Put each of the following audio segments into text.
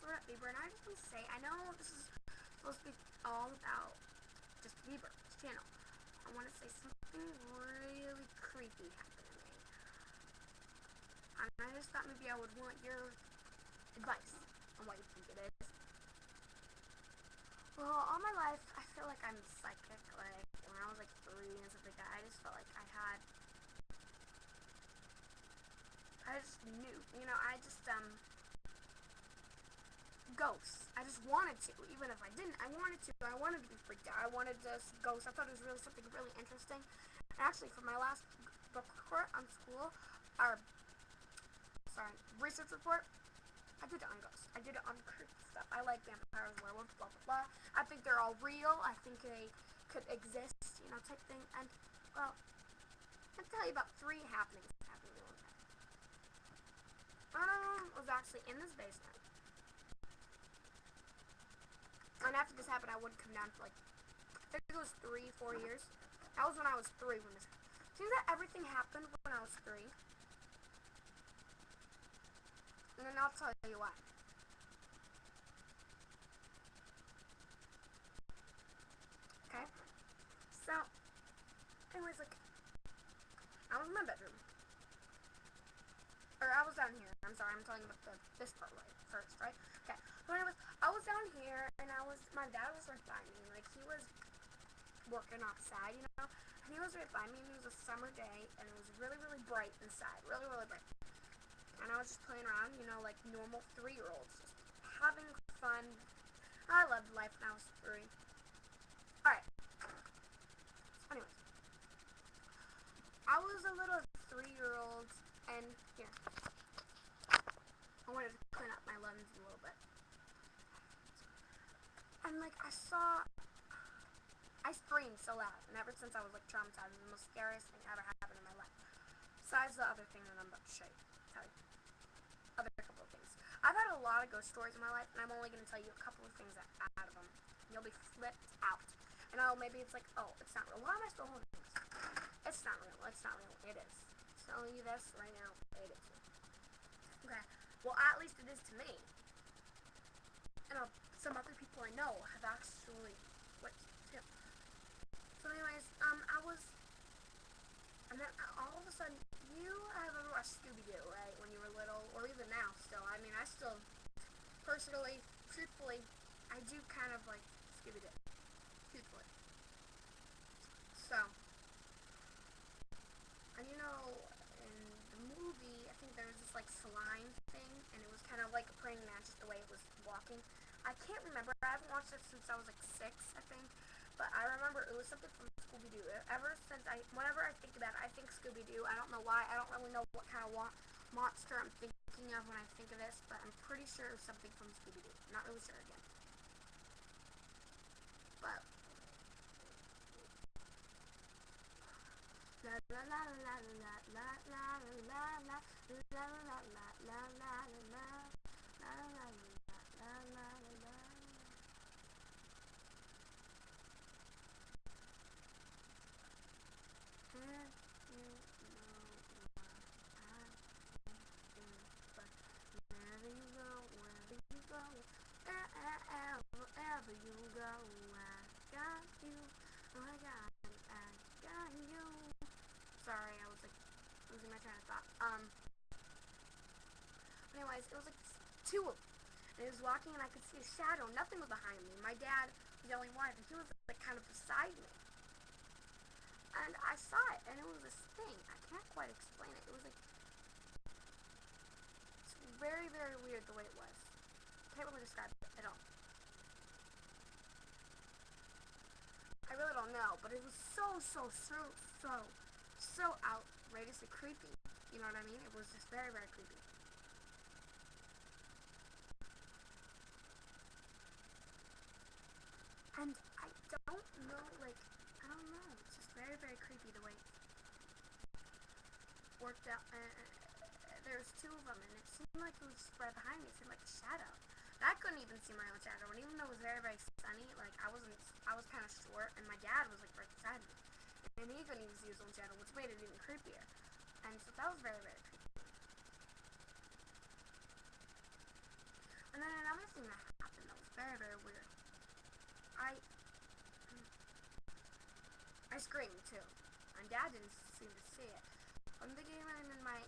LordetteBieber, and I just want to say, I know this is supposed to be all about just Bieber, his channel. I want to say something really creepy happened to me. And I just thought maybe I would want your advice on what you think it is. Well, all my life, I feel like I'm psychic. Like, when I was like 3 and stuff like that, I just felt like I just knew, I just, ghosts. I just wanted to, even if I didn't, I wanted to. I wanted to be freaked out. I wanted to see ghosts. I thought it was really something really interesting. And actually, for my last book report on school, research report, I did it on ghosts. I did it on creepy stuff. I like vampires, werewolves, blah, blah, blah. I think they're all real. I think they could exist, type thing. And, well, I'll tell you about 3 happenings that happened to me one time. One of them was actually in this basement. And after this happened, I wouldn't come down for, I think it was 3-4 years. That was when I was 3 when this happened. Seems that everything happened when I was 3. And then I'll tell you why. Okay? So, anyways, I was in my bedroom. Or I was down here. I'm sorry, I'm telling you about this part first, right? Okay. So anyways, I was down here, and my dad was right by me. Like, he was working outside, and he was right by me, and it was a summer day, and it was really, really bright inside. Really, really bright. And I was just playing around, like normal 3-year-olds, just having fun. I loved life when I was 3. Alright. Anyways. I was a little 3-year-old, and here. I wanted to clean up my lens a little bit. And, I screamed so loud, and ever since I was, traumatized, it was the most scariest thing ever happened in my life. Besides the other thing that I'm about to show you. Other couple of things. I've had a lot of ghost stories in my life, and I'm only going to tell you a couple of things out of them. You'll be flipped out. And maybe it's like, oh, it's not real. Why am I still holding this? It's not real. It's not real. It is. I'm telling you this right now. It is. Okay. Well, at least it is to me. And some other people I know have actually witnessed too. So anyways, and then all of a sudden, you have ever watched Scooby-Doo, right, when you were little, or even now still. I mean, I still, personally, truthfully, I do kind of like Scooby-Doo, truthfully. So, and in the movie, I think there was this, slime thing, and it was kind of like a praying mantis the way it was walking. I can't remember. I haven't watched it since I was, 6, I think. But I remember it was something from Scooby-Doo. Whenever I think about it, I think Scooby-Doo. I don't know why. I don't really know what kind of monster I'm thinking of when I think of this, but I'm pretty sure it was something from Scooby-Doo. I'm not really sure again. But la la la la la la la la la la la la la la la la. Wherever you go, I got you. Oh, I got you. Sorry, I was losing my train of thought. Anyways, it was 2 of them. And he was walking, and I could see a shadow. Nothing was behind me. My dad was yelling why, but he was kind of beside me. And I saw it, and it was this thing. I can't quite explain it. It was it's very, very weird the way it was. Can't really describe it at all. I really don't know, but it was so outrageously creepy. You know what I mean? It was just very, very creepy. And I don't know, it's just very, very creepy the way it worked out. There's 2 of them, and it seemed like it was just right behind me. It seemed like a shadow. And I couldn't even see my own shadow, and even though it was very, very sunny, I was kind of short, and my dad was right beside me, and he couldn't even see his own shadow, which made it even creepier. And so that was very, very creepy. And then another thing that happened that was very, very weird. I screamed too. My dad didn't seem to see it. I'm thinking and then my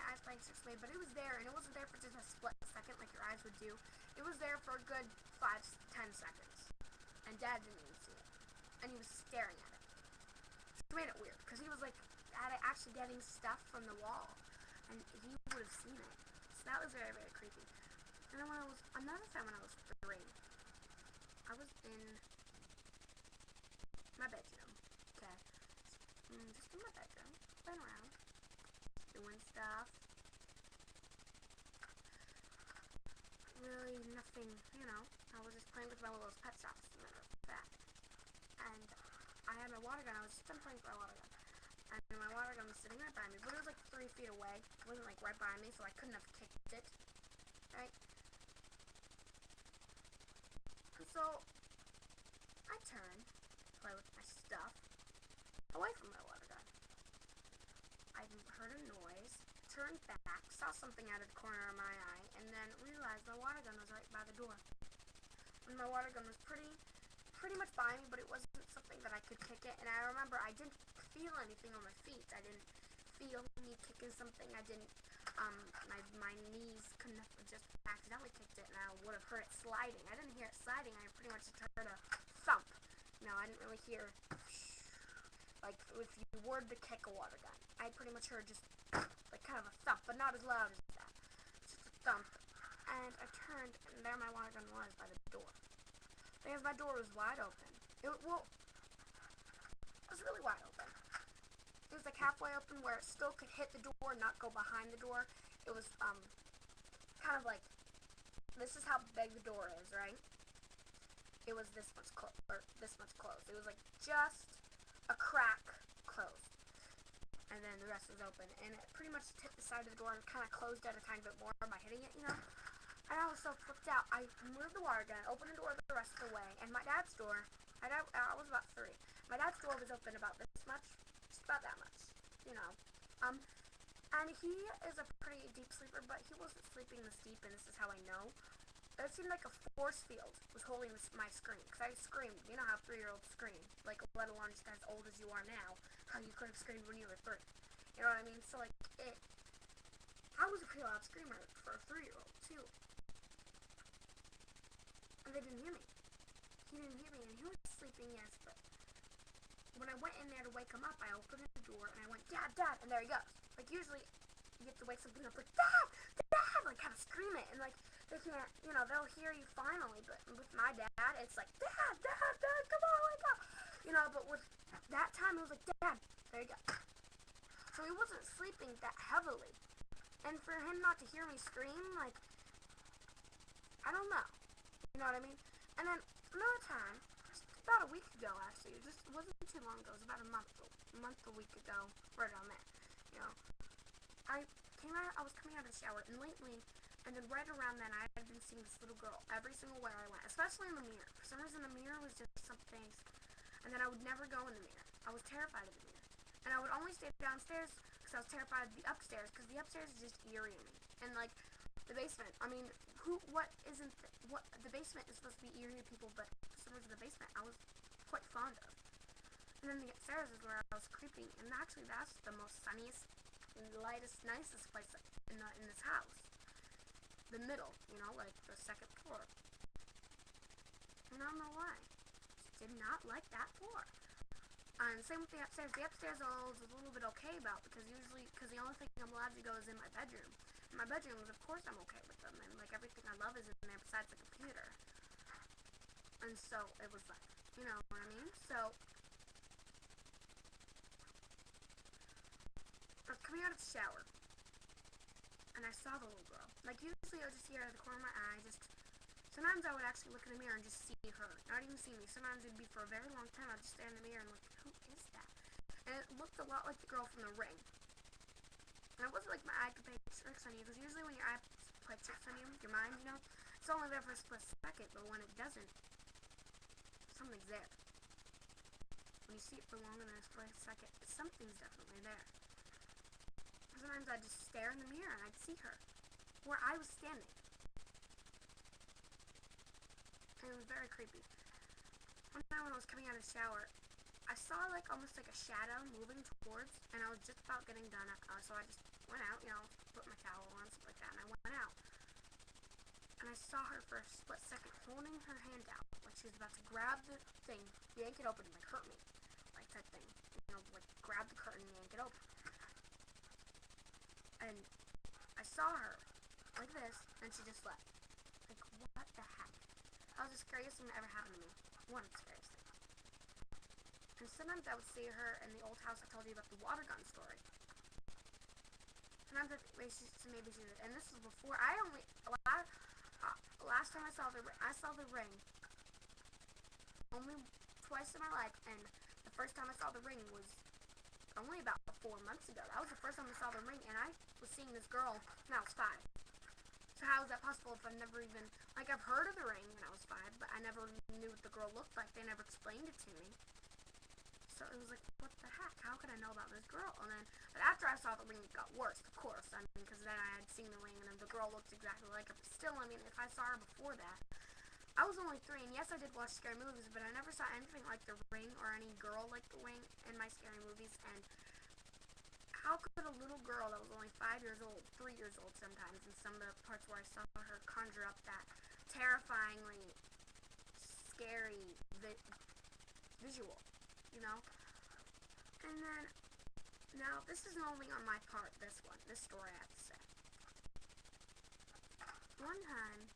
eyes playing tricks me, but it was there, and it wasn't there for just a split second like your eyes would do. It was there for a good 5-10 seconds, and Dad didn't even see it, and he was staring at it. Which made it weird, because he was like actually getting stuff from the wall, and he would have seen it. So that was very, very creepy. And then another time when I was 3, I was in my bedroom, okay, just in my bedroom, playing around, doing stuff, really nothing, I was just playing with my little pet shops, as a matter of fact, and I had my water gun. I was just done playing with my water gun, and my water gun was sitting right by me, but it was like 3 feet away. It wasn't like right by me, so I couldn't have kicked it, right? And so I turned to play with my stuff away from my water gun. I heard a noise, turned back, saw something out of the corner of my eye, and then realized my water gun was right by the door. And my water gun was pretty much by me, but it wasn't something that I could kick it. And I remember I didn't feel anything on my feet. I didn't feel me kicking something. I didn't, my knees couldn't have just accidentally kicked it, and I would have heard it sliding. I didn't hear it sliding. I pretty much just heard a thump. I didn't really hear, like, if you were to kick a water gun. I pretty much heard just, like, kind of a thump, but not as loud as that. Just a thump. And I turned, and there my water gun was by the door. Because my door was wide open. It was really wide open. It was like halfway open where it still could hit the door, not go behind the door. It was, kind of like, this is how big the door is, right? It was this much closed. It was like just a crack closed. And then the rest was open. And it pretty much hit the side of the door and kind of closed it a tiny bit more by hitting it, And I was so flipped out. I moved the water gun, opened the door the rest of the way, and my dad's door, I was about 3. My dad's door was open about this much, just about that much, And he is a pretty deep sleeper, but he wasn't sleeping this deep, and this is how I know. It seemed like a force field was holding my scream, because I screamed. You know how 3-year-olds scream, like, let alone just as old as you are now, how you could have screamed when you were 3. You know what I mean? So, like, I was a pretty loud screamer for a 3-year-old, too. And they didn't hear me. He didn't hear me, and he was sleeping, yes, but when I went in there to wake him up, I opened the door, and I went, Dad, Dad, and there he goes. Like, usually, you have to wake something up, like, Dad, Dad, like, kind of scream it, and, like, they can't, they'll hear you finally, but with my dad, it's like, Dad, Dad, Dad, come on, wake up, but with that time, it was like, Dad, there you go. So he wasn't sleeping that heavily, and for him not to hear me scream, like, I don't know. You know what I mean? And then another time, just about a week ago, actually, it wasn't too long ago. It was about a week ago, right around there. I was coming out of the shower, and lately, and then right around then, I had been seeing this little girl every single where I went, especially in the mirror. For some reason, the mirror was just something, and then I would never go in the mirror. I was terrified of the mirror, and I would only stay downstairs because I was terrified of the upstairs, because the upstairs is just eerie me, and like the basement. I mean, the basement is supposed to be eerie to people, but for some reason the basement I was quite fond of. And then the upstairs is where I was creeping, and actually that's the most sunniest, lightest, nicest place in this house. The middle, like the second floor. And I don't know why. Just did not like that floor. And same with the upstairs. The upstairs I was a little bit okay about, because the only thing I'm allowed to go is in my bedroom. In my bedroom, of course I'm okay with them, and like everything I love is in there besides the computer. And so it was like, you know what I mean? So I was coming out of the shower, and I saw the little girl. Like usually I would just see her out of the corner of my eye. Sometimes I would actually look in the mirror and just see her, not even see me. Sometimes it'd be for a very long time. I'd just stand in the mirror and look, who is that? And it looked a lot like the girl from The Ring. And it wasn't like my eye could play tricks on you, because usually when your eye plays tricks on you, your mind, it's only there for a split second, but when it doesn't, something's there. When you see it for longer than a split second, something's definitely there. Sometimes I'd just stare in the mirror and I'd see her, where I was standing. and it was very creepy. One time when I was coming out of the shower, I saw like almost like a shadow moving towards, and I was just about getting done, so I just went out, put my towel on, stuff like that, and I went out. And I saw her for a split second holding her hand out, like she was about to grab the thing, yank it open, and like hurt me, like that thing, like grab the curtain, yank it open. And I saw her like this, and she just left. Like, what the heck? That was the scariest thing that ever happened to me. One of the scariest things. And sometimes I would see her in the old house I told you about, the water gun story. Sometimes maybe she did, and this is before last time I saw the ring only twice in my life, and the first time I saw the ring was only about 4 months ago. That was the first time I saw the ring, and I was seeing this girl when I was 5. So how is that possible if I've never even, like, I've heard of the ring when I was 5, but I never knew what the girl looked like. They never explained it to me. So it was like, what the heck? How could I know about this girl? And then, but after I saw the ring, it got worse, of course. I mean, because then I had seen the ring, and then the girl looked exactly like her. But still, I mean, if I saw her before that, I was only 3, and yes, I did watch scary movies, but I never saw anything like the ring or any girl like the ring in my scary movies. And how could a little girl that was only 5 years old, 3 years old sometimes, in some of the parts where I saw her, conjure up that terrifyingly scary visual, And then, now, this isn't only on my part, this story I have to say. One time,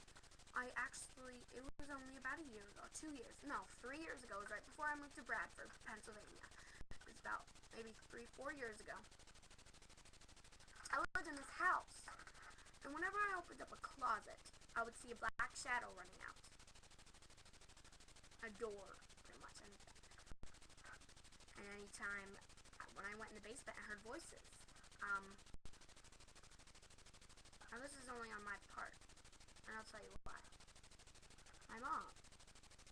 it was only about a year ago, 2 years, no, 3 years ago. It was right before I moved to Bradford, Pennsylvania. It was about maybe 3-4 years ago. I lived in this house, and whenever I opened up a closet, I would see a black shadow running out. A door, pretty much, anything. And anytime, when I went in the basement, I heard voices. Now this is only on my part, and I'll tell you why. My mom,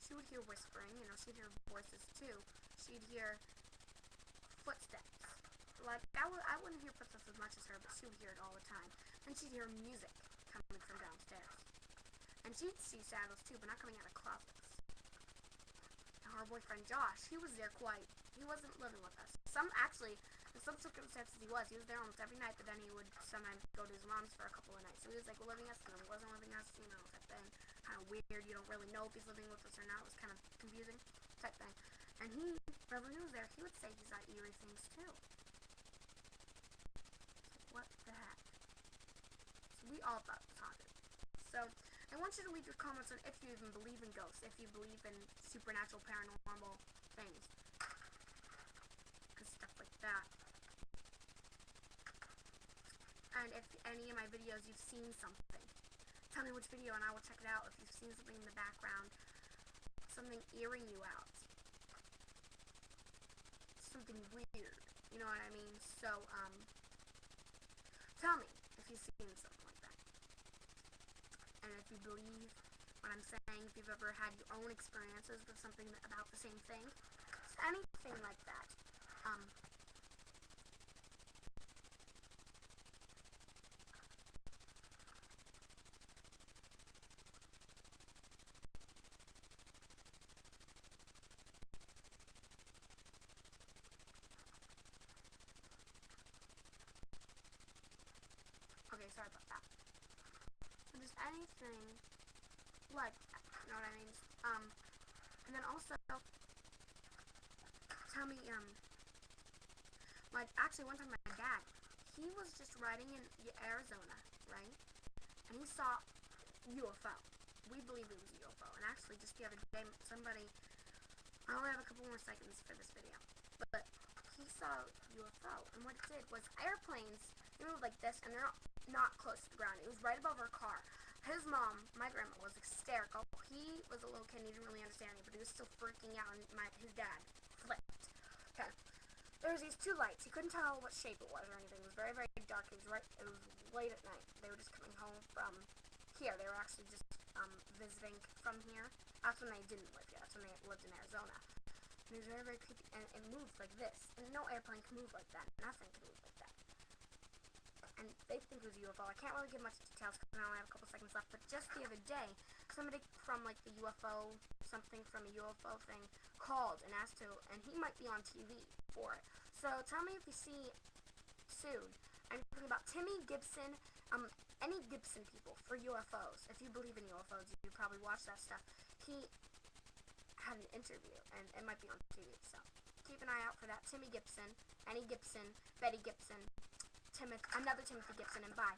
she would hear whispering, she'd hear voices too. She'd hear footsteps. Like, I wouldn't hear footsteps as much as her, but she would hear it all the time. And she'd hear music coming from downstairs. And she'd see shadows too, but not coming out of closets. Now, her boyfriend Josh, he was there he wasn't living with us. In some circumstances he was there almost every night, but then he would sometimes go to his mom's for a couple of nights. So he was like living us, and then he wasn't living us, type thing. Kind of weird, you don't really know if he's living with us or not. It was kind of confusing, type thing. And whenever he was there, he would say he saw eerie things too. What the heck? So we all thought it was haunted. So I want you to leave your comments on if you even believe in ghosts, if you believe in supernatural, paranormal things, and stuff like that. And if any of my videos you've seen something, tell me which video and I will check it out. If you've seen something in the background, something earring you out, something weird, you know what I mean? So, tell me if you've seen something like that. And if you believe what I'm saying, if you've ever had your own experiences with something about the same thing, just anything like that. Okay, sorry about that. So just anything like that, you know what I mean? And then also, tell me, like, actually one time my dad, he was just riding in Arizona, right? And he saw UFO. We believe it was UFO. And actually, just the other day, I only have a couple more seconds for this video, but he saw UFO, and what it did was airplanes, they move like this, and they're not close to the ground. It was right above our car. His mom, my grandma, was hysterical. He was a little kid, and he didn't really understand it, but he was still freaking out, and his dad flipped. Okay. There was these 2 lights. He couldn't tell what shape it was or anything. It was very, very dark. It was late at night. They were just coming home from here. They were actually just visiting from here. That's when they didn't live here. That's when they lived in Arizona. And it was very, very creepy, and it moved like this. And no airplane can move like that. Nothing can move like that. And they think it was a UFO. I can't really give much details because I only have a couple seconds left, but just the other day, somebody from like the UFO, something from a UFO thing, called and asked to, and he might be on TV for it. So tell me if you see soon. I'm talking about Timmy Gibson, any Gibson people for UFOs. If you believe in UFOs, you probably watch that stuff. He had an interview, and it might be on TV, so keep an eye out for that. Timmy Gibson, Annie Gibson, Betty Gibson, another Timothy Gibson, and bye.